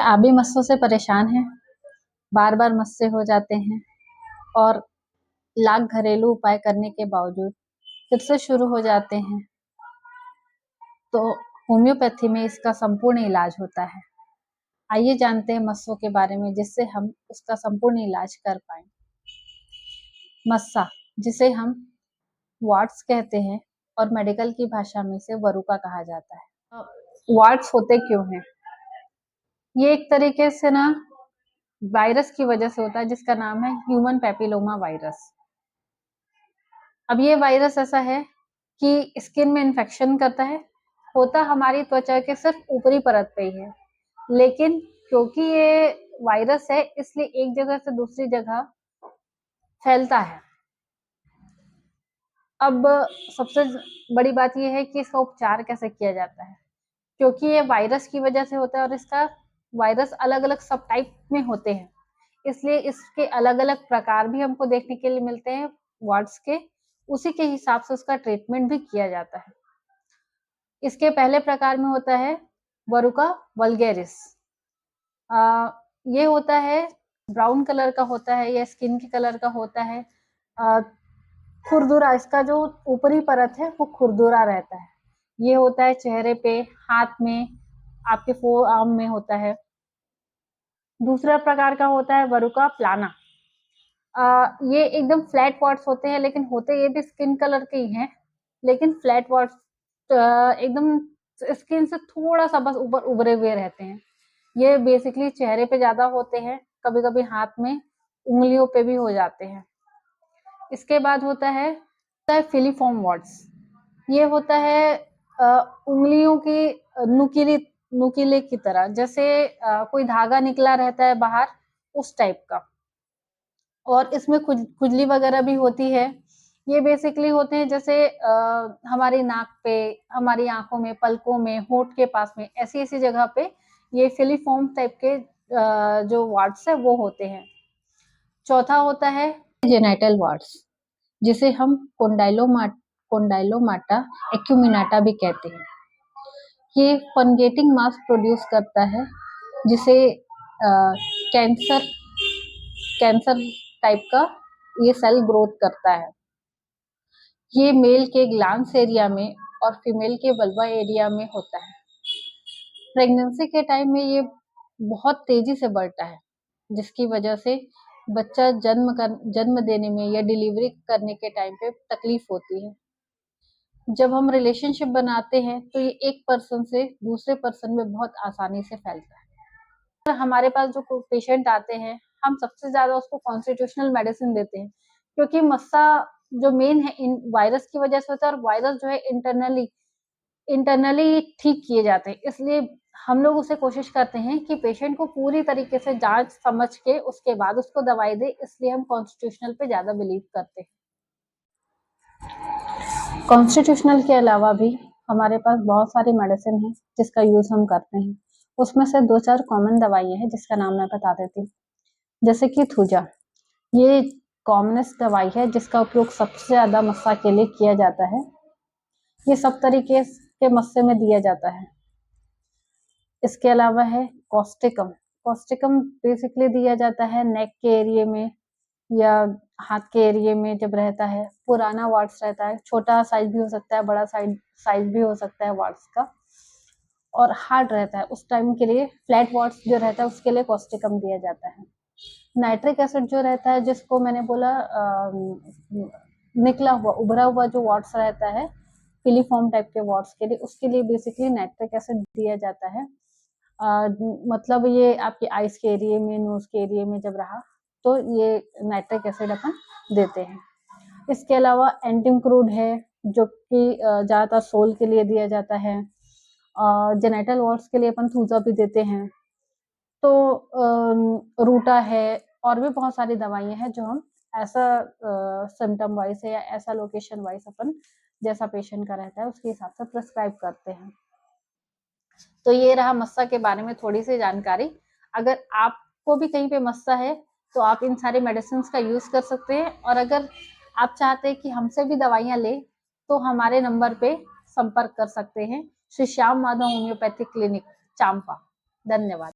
आप भी मस्सों से परेशान हैं? बार-बार मस्से हो जाते हैं और लाख घरेलू उपाय करने के बावजूद फिर से शुरू हो जाते हैं, तो होम्योपैथी में इसका संपूर्ण इलाज होता है। आइए जानते हैं मस्सों के बारे में जिससे हम उसका संपूर्ण इलाज कर पाएँ। मस्सा, जिसे हम वार्ट्स कहते हैं और मेडिकल की भाषा में इसे वरुका कहा जाता है। वार्ट्स होते क्यों हैं? ये एक तरीके से ना वायरस की वजह से होता है जिसका नाम है ह्यूमन पैपिलोमा वायरस। अब ये वायरस ऐसा है कि स्किन में इन्फेक्शन करता है, होता हमारी त्वचा के सिर्फ ऊपरी परत पे ही है, लेकिन क्योंकि ये वायरस है इसलिए एक जगह से दूसरी जगह फैलता है। अब सबसे बड़ी बात ये है कि इसका उपचार कैसे किया जाता है, क्योंकि ये वायरस की वजह से होता है और इसका वायरस अलग-अलग सब टाइप में होते हैं, इसलिए इसके अलग-अलग प्रकार भी हमको देखने के लिए मिलते हैं वार्ड्स के, उसी के हिसाब से उसका ट्रीटमेंट भी किया जाता है। इसके पहले प्रकार में होता है वरुका वल्गैरिस। ये होता है ब्राउन कलर का होता है या स्किन के कलर का होता है। खुरदुरा, इसका जो ऊपरी परत है वो खुरदुरा रहता है। ये होता है चेहरे पे, हाथ में, आपके फोर आर्म में होता है। दूसरा प्रकार का होता है वरुका प्लाना। ये एकदम फ्लैट पॉट्स होते हैं, लेकिन होते ये भी स्किन कलर के ही हैं, लेकिन फ्लैट पॉट्स एकदम स्किन से थोड़ा सा बस ऊपर उभरे हुए रहते हैं। ये बेसिकली चेहरे पे ज्यादा होते हैं, कभी कभी हाथ में, उंगलियों पे भी हो जाते हैं। इसके बाद होता है फिलीफॉर्म वॉर्ड्स। ये होता है उंगलियों की नुकीले की तरह, जैसे कोई धागा निकला रहता है बाहर, उस टाइप का। और इसमें खुजली वगैरह भी होती है। ये बेसिकली होते हैं जैसे हमारी नाक पे, हमारी आंखों में, पलकों में, होंठ के पास में, ऐसी-ऐसी जगह पे ये फिलीफॉर्म टाइप के जो वार्ड्स है वो होते हैं। चौथा होता है जेनिटल वार्ड्स, जिसे हम कोंडाइलोमाटा एक्यूमिनाटा भी कहते हैं। ये फंगेटिंग मास प्रोड्यूस करता है, जिसे कैंसर कैंसर टाइप का ये सेल ग्रोथ करता है। ये मेल के ग्लैंड्स एरिया में और फीमेल के वल्वा एरिया में होता है। प्रेगनेंसी के टाइम में ये बहुत तेजी से बढ़ता है, जिसकी वजह से बच्चा जन्म देने में या डिलीवरी करने के टाइम पे तकलीफ होती है। जब हम रिलेशनशिप बनाते हैं तो ये एक पर्सन से दूसरे पर्सन में बहुत आसानी से फैलता है। हमारे पास जो पेशेंट आते हैं, हम सबसे ज्यादा उसको कॉन्स्टिट्यूशनल मेडिसिन देते हैं, क्योंकि मस्सा जो मेन है इन वायरस की वजह से होता है, और वायरस जो है इंटरनली ठीक किए जाते हैं। इसलिए हम लोग उसे कोशिश करते हैं कि पेशेंट को पूरी तरीके से जांच समझ के उसके बाद उसको दवाई दे, इसलिए हम कॉन्स्टिट्यूशनल पे ज्यादा बिलीव करते हैं। कॉन्स्टिट्यूशनल के अलावा भी हमारे पास बहुत सारी मेडिसिन है जिसका यूज हम करते हैं। उसमें से 2-4 कॉमन दवाइयाँ हैं जिसका नाम मैं बता देती हूँ। जैसे कि थूजा, ये कॉमनेस्ट दवाई है जिसका उपयोग सबसे ज्यादा मस्सा के लिए किया जाता है। ये सब तरीके के मस्से में दिया जाता है। इसके अलावा है कॉस्टिकम। कॉस्टिकम बेसिकली दिया जाता है नेक के एरिया में या हाथ के एरिया में जब रहता है। पुराना वार्ड्स रहता है, छोटा साइज भी हो सकता है, बड़ा साइज भी हो सकता है वार्ड्स का, और हार्ड रहता है, उस टाइम के लिए फ्लैट वार्ड्स जो रहता है उसके लिए कॉस्टिकम दिया जाता है। नाइट्रिक एसिड जो रहता है, जिसको मैंने बोला निकला हुआ उभरा हुआ जो वार्ड्स रहता है फिलीफॉर्म टाइप के वार्ड्स के लिए, उसके लिए बेसिकली नाइट्रिक एसिड दिया जाता है। मतलब ये आपके आइस के एरिया में, नोज के एरिया में जब रहा तो ये नाइट्रिक एसिड अपन देते हैं। इसके अलावा एंटीमक्रूड है जो कि ज्यादातर सोल के लिए दिया जाता है। जेनिटल वार्ड्स के लिए अपन थूजा भी देते हैं। तो रूटा है, और भी बहुत सारी दवाइयां हैं जो हम ऐसा सिम्टम वाइज है या ऐसा लोकेशन वाइज अपन जैसा पेशेंट का रहता है उसके हिसाब से प्रिस्क्राइब करते हैं। तो ये रहा मस्सा के बारे में थोड़ी सी जानकारी। अगर आपको भी कहीं पे मस्सा है तो आप इन सारे मेडिसिन का यूज कर सकते हैं, और अगर आप चाहते हैं कि हमसे भी दवाइयां ले तो हमारे नंबर पे संपर्क कर सकते हैं। Shri Shyam Madhav homeopathic clinic, Champa. धन्यवाद।